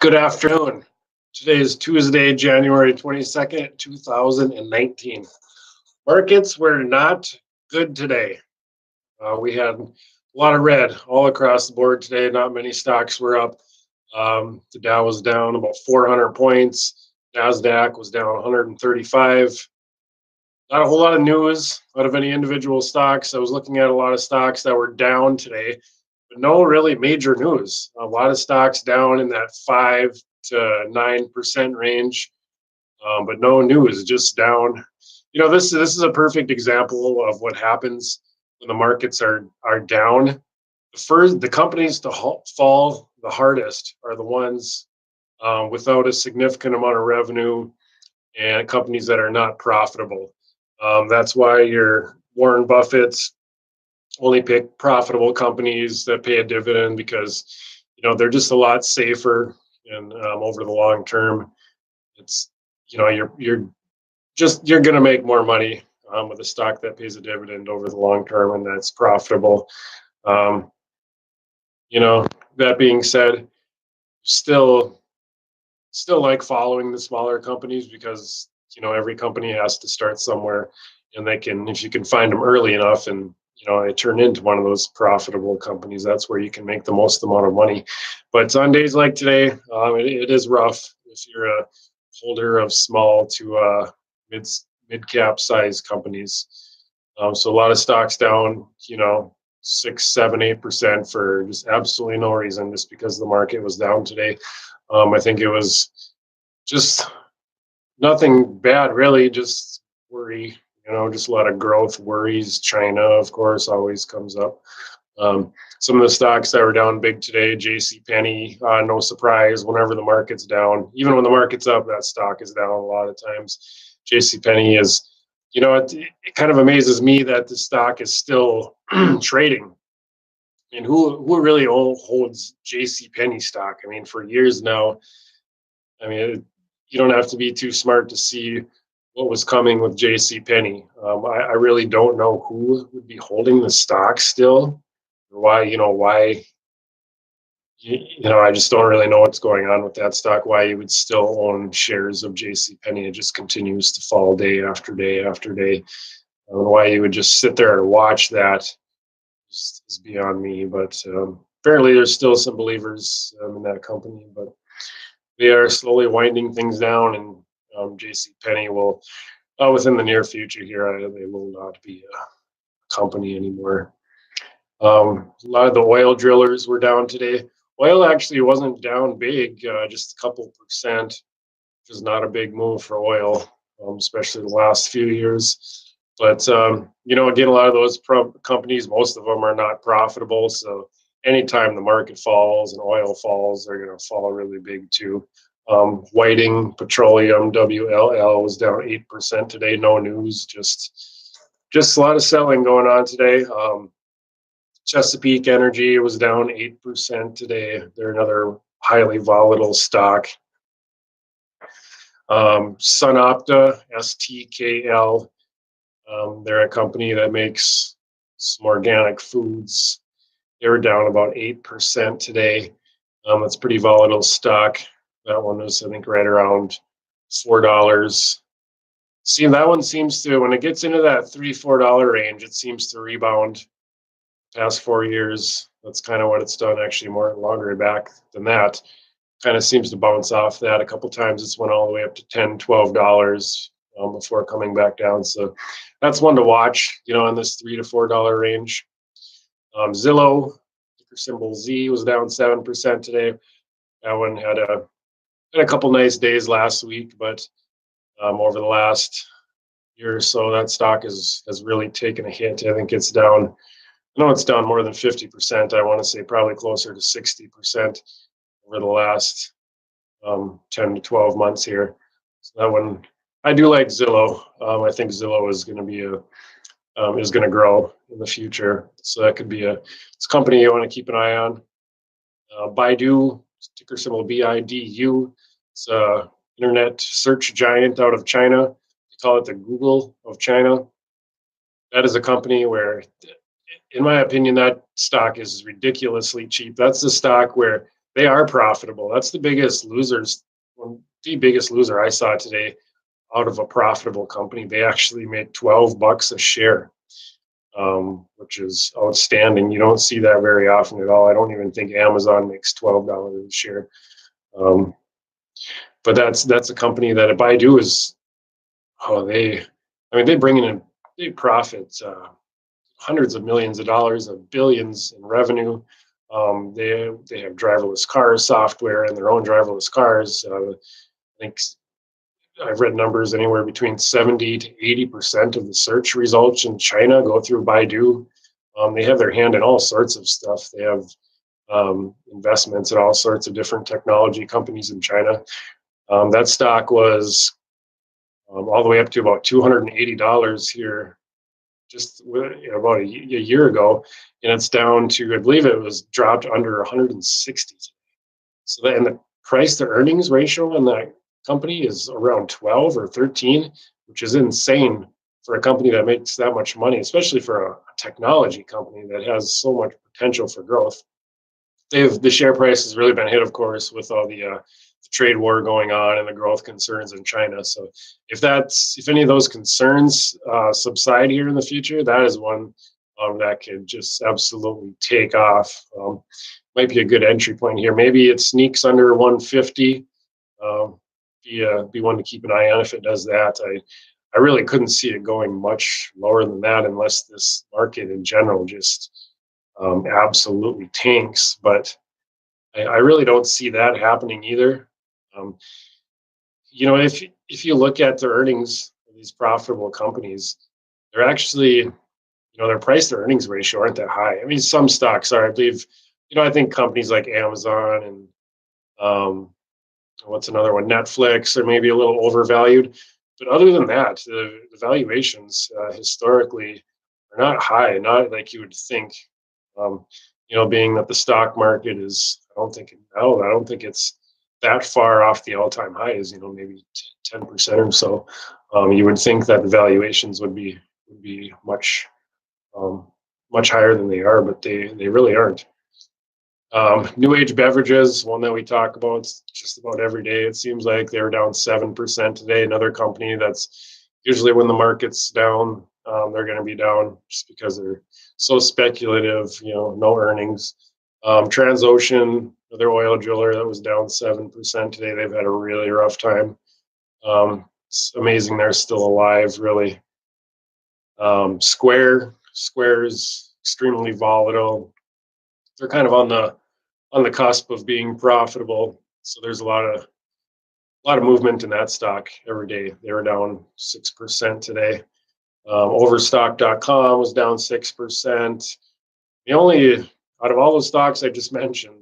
Good afternoon. Today is Tuesday, January 22nd, 2019. Markets were not good today. We had a lot of red all across the board today. Not many stocks were up. The Dow was down about 400 points. NASDAQ was down 135. Not a whole lot of news out of any individual stocks. I was looking at a lot of stocks that were down today, but no really major news. A lot of stocks down in that 5 to 9% range, but no news, just down. This is a perfect example of what happens when the markets are down. The companies to fall the hardest are the ones without a significant amount of revenue and companies that are not profitable. That's why your Warren Buffett's only pick profitable companies that pay a dividend, because they're just a lot safer, and over the long term, it's you're going to make more money with a stock that pays a dividend over the long term and that's profitable. That being said, still like following the smaller companies, because every company has to start somewhere, and if you can find them early enough and they turn into one of those profitable companies, that's where you can make the most amount of money. But on days like today, it is rough if you're a holder of small to mid cap size companies. So a lot of stocks down 6, 7, 8% for just absolutely no reason, just because the market was down today. I think it was just nothing bad, really, just worry. Just a lot of growth worries. China, of course, always comes up. Some of the stocks that were down big today, JCP, no surprise. Whenever the market's down, even when the market's up, that stock is down a lot of times. JCP is, it kind of amazes me that the stock is still trading. And who really holds JCP stock? I mean, for years now. I mean, you don't have to be too smart to see what was coming with JCP. I really don't know who would be holding the stock still. Why? I just don't really know what's going on with that stock. Why you would still own shares of JCP? It just continues to fall day after day after day. Why you would just sit there and watch that is beyond me. But apparently, there's still some believers in that company, but they are slowly winding things down, and JCP will, within the near future here, they will not be a company anymore. A lot of the oil drillers were down today. Oil actually wasn't down big, just a couple percent, which is not a big move for oil, especially the last few years. But, again, a lot of those companies, most of them are not profitable. So anytime the market falls and oil falls, they're going to fall really big too. Whiting, Petroleum, WLL was down 8% today. No news, just a lot of selling going on today. Chesapeake Energy was down 8% today. They're another highly volatile stock. Sunopta, STKL, they're a company that makes some organic foods. They were down about 8% today. That's pretty volatile stock. That one was, I think, right around $4. See, that one seems to, when it gets into that $3-4 range, it seems to rebound. Past 4 years, that's kind of what it's done. Actually, more longer back than that, kind of seems to bounce off that. A couple times it's went all the way up to $10-12 before coming back down. So that's one to watch, in this $3 to $4 range. Zillow, ticker symbol Z, was down 7% today. That one had a couple nice days last week, but over the last year or so, that stock has really taken a hit. I think it's down. I know it's down more than 50%. I want to say probably closer to 60% over the last 10 to 12 months here. So that one, I do like Zillow. I think Zillow is going to be is going to grow in the future. So that could be it's a company you want to keep an eye on. Baidu, ticker symbol BIDU. It's a internet search giant out of China. They call it the Google of China. That is a company where, in my opinion, that stock is ridiculously cheap. That's the stock where they are profitable. That's the biggest losers. The biggest loser I saw today out of a profitable company. They actually make $12 a share, which is outstanding. You don't see that very often at all. I don't even think Amazon makes $12 a share. But that's a company that Baidu is. Oh, they bring in big profits, hundreds of millions of dollars, of billions in revenue. They have driverless car software and their own driverless cars. I think I've read numbers anywhere between 70 to 80% of the search results in China go through Baidu. They have their hand in all sorts of stuff. They have investments in all sorts of different technology companies in China. That stock was all the way up to about $280 here just about a year ago, and it's down to, I believe it was dropped under 160. So and the price to earnings ratio in that company is around 12 or 13, which is insane for a company that makes that much money, especially for a technology company that has so much potential for growth. The share price has really been hit, of course, with all the trade war going on and the growth concerns in China. So if any of those concerns subside here in the future, that is one that could just absolutely take off. Might be a good entry point here. Maybe it sneaks under 150. Be one to keep an eye on if it does that. I really couldn't see it going much lower than that unless this market in general just absolutely tanks. But I really don't see that happening either. If you look at the earnings of these profitable companies, they're actually, their price to earnings ratio aren't that high. I mean, some stocks are. I believe, I think companies like Amazon and what's another one, Netflix, are maybe a little overvalued. But other than that, the valuations historically are not high, not like you would think. Being that the stock market is, I don't think it's that far off the all-time highs. Maybe 10% or so. You would think that the valuations would be much higher than they are, but they really aren't. New Age Beverages, one that we talk about just about every day. It seems like they're down 7% today. Another company that's usually when the market's down, they're going to be down just because they're so speculative, no earnings. Transocean, their oil driller, that was down 7% today. They've had a really rough time. It's amazing they're still alive, really. Square is extremely volatile. They're kind of on the cusp of being profitable, so there's a lot of movement in that stock every day. They were down 6% today. Overstock.com was down 6%. The only, out of all the stocks I just mentioned,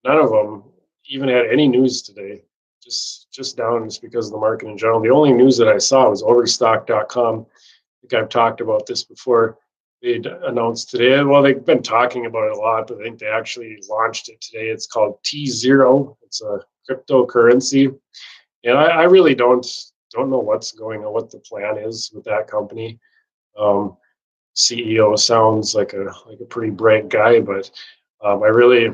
none of them even had any news today. Just down just because of the market in general. The only news that I saw was Overstock.com. I think I've talked about this before. They announced today, well, they've been talking about it a lot, but I think they actually launched it today. It's called T0. It's a cryptocurrency. And I really don't know what's going on, what the plan is with that company. CEO sounds like a pretty bright guy, but I really,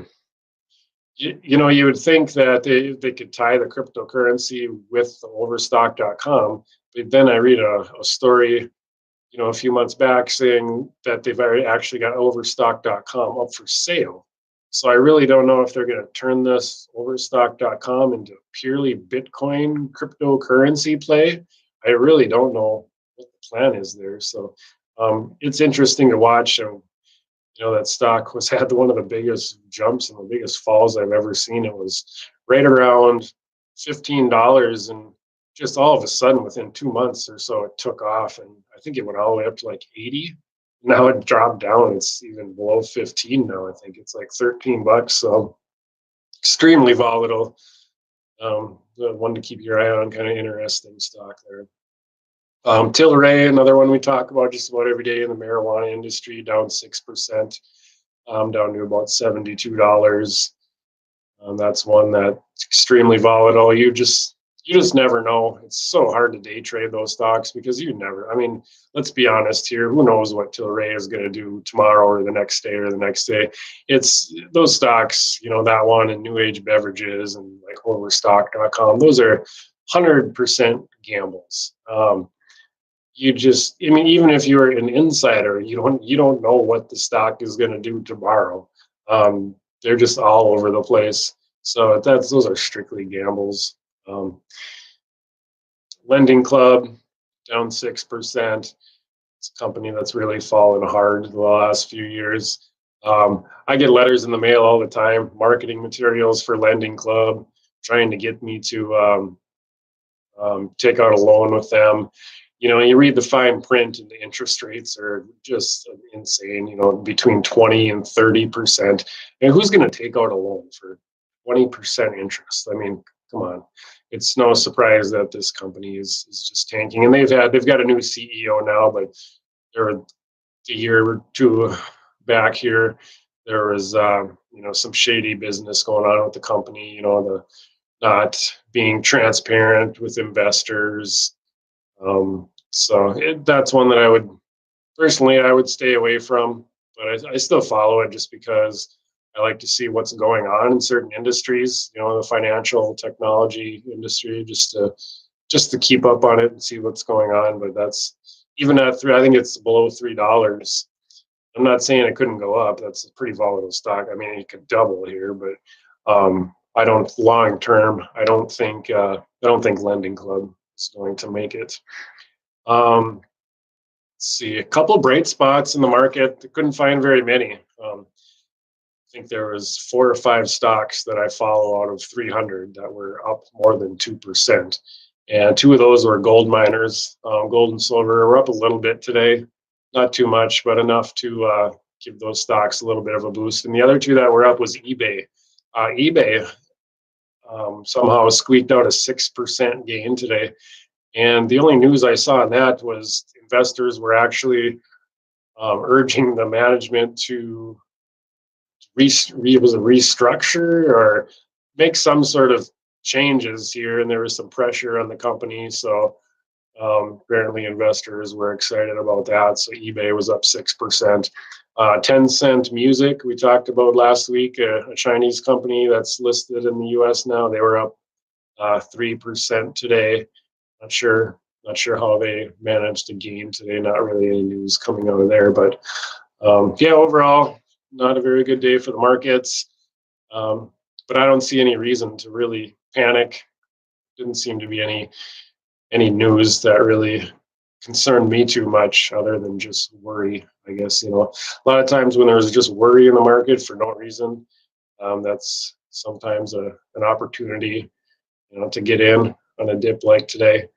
you would think that they could tie the cryptocurrency with the Overstock.com. But then I read a story a few months back saying that they've already actually got Overstock.com up for sale. So I really don't know if they're going to turn this Overstock.com into a purely Bitcoin cryptocurrency play. I really don't know what the plan is there. So it's interesting to watch. That stock had one of the biggest jumps and the biggest falls I've ever seen. It was right around $15 and just all of a sudden within 2 months or so it took off, and I think it went all the way up to like 80. Now it dropped down. It's even below 15 now. I think it's like $13. So extremely volatile. The one to keep your eye on, kind of interesting stock there. Tilray, another one we talk about just about every day in the marijuana industry, down 6%, down to about $72. That's one that's extremely volatile. You you just never know. It's so hard to day trade those stocks because you never, I mean, let's be honest here. Who knows what Tilray is going to do tomorrow or the next day or the next day? It's those stocks, that one and New Age Beverages and like Overstock.com. Those are 100% gambles. I mean, even if you're an insider, you don't know what the stock is going to do tomorrow. They're just all over the place. So those are strictly gambles. Lending Club down 6%. It's a company that's really fallen hard the last few years. I get letters in the mail all the time, marketing materials for Lending Club, trying to get me to take out a loan with them. You read the fine print and the interest rates are just insane, between 20 and 30%. And who's going to take out a loan for 20% interest? I mean, come on. It's no surprise that this company is just tanking. And they've got a new CEO now, but there a year or two back here, there was some shady business going on with the company, the not being transparent with investors. That's one that I would stay away from, but I still follow it just because I like to see what's going on in certain industries, the financial technology industry, just to keep up on it and see what's going on. But that's even at I think it's below $3. I'm not saying it couldn't go up. That's a pretty volatile stock. I mean, it could double here, but I don't long term. I don't think Lending Club is going to make it. Let's see, a couple bright spots in the market. I couldn't find very many. I think there was 4 or 5 stocks that I follow out of 300 that were up more than 2%. And 2 of those were gold miners. Gold and silver were up a little bit today. Not too much, but enough to give those stocks a little bit of a boost. And the other 2 that were up was eBay. eBay somehow squeaked out a 6% gain today. And the only news I saw on that was investors were actually urging the management to restructure or make some sort of changes here, and there was some pressure on the company. So apparently investors were excited about that. So eBay was up 6%. Tencent Music, we talked about last week, a Chinese company that's listed in the US now. They were up 3% today. Not sure how they managed to gain today. Not really any news coming out of there, but overall, not a very good day for the markets. But I don't see any reason to really panic. Didn't seem to be any news that really concerned me too much, other than just worry. I guess a lot of times when there's just worry in the market for no reason, that's sometimes an opportunity, to get in on a dip like today.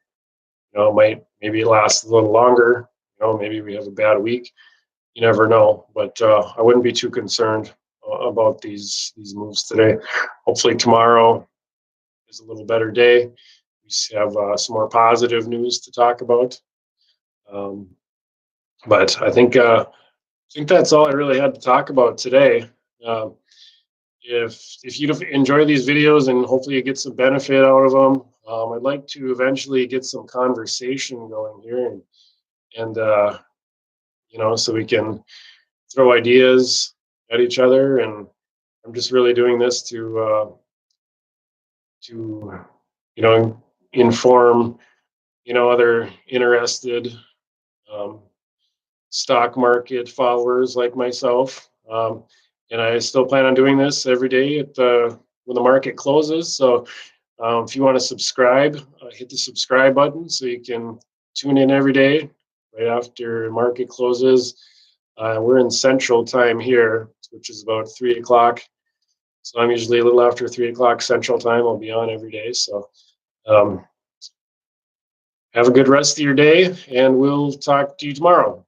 Maybe last a little longer. Maybe we have a bad week. You never know, but I wouldn't be too concerned about these moves today. Hopefully tomorrow is a little better day. We have some more positive news to talk about. But I think that's all I really had to talk about today. If you enjoy these videos and hopefully you get some benefit out of them, I'd like to eventually get some conversation going here, and so we can throw ideas at each other. And I'm just really doing this to inform other interested stock market followers like myself. And I still plan on doing this every day when the market closes. So if you want to subscribe, hit the subscribe button so you can tune in every day right after market closes. We're in Central Time here, which is about 3 o'clock. So I'm usually a little after 3 o'clock Central Time. I'll be on every day. So have a good rest of your day, and we'll talk to you tomorrow.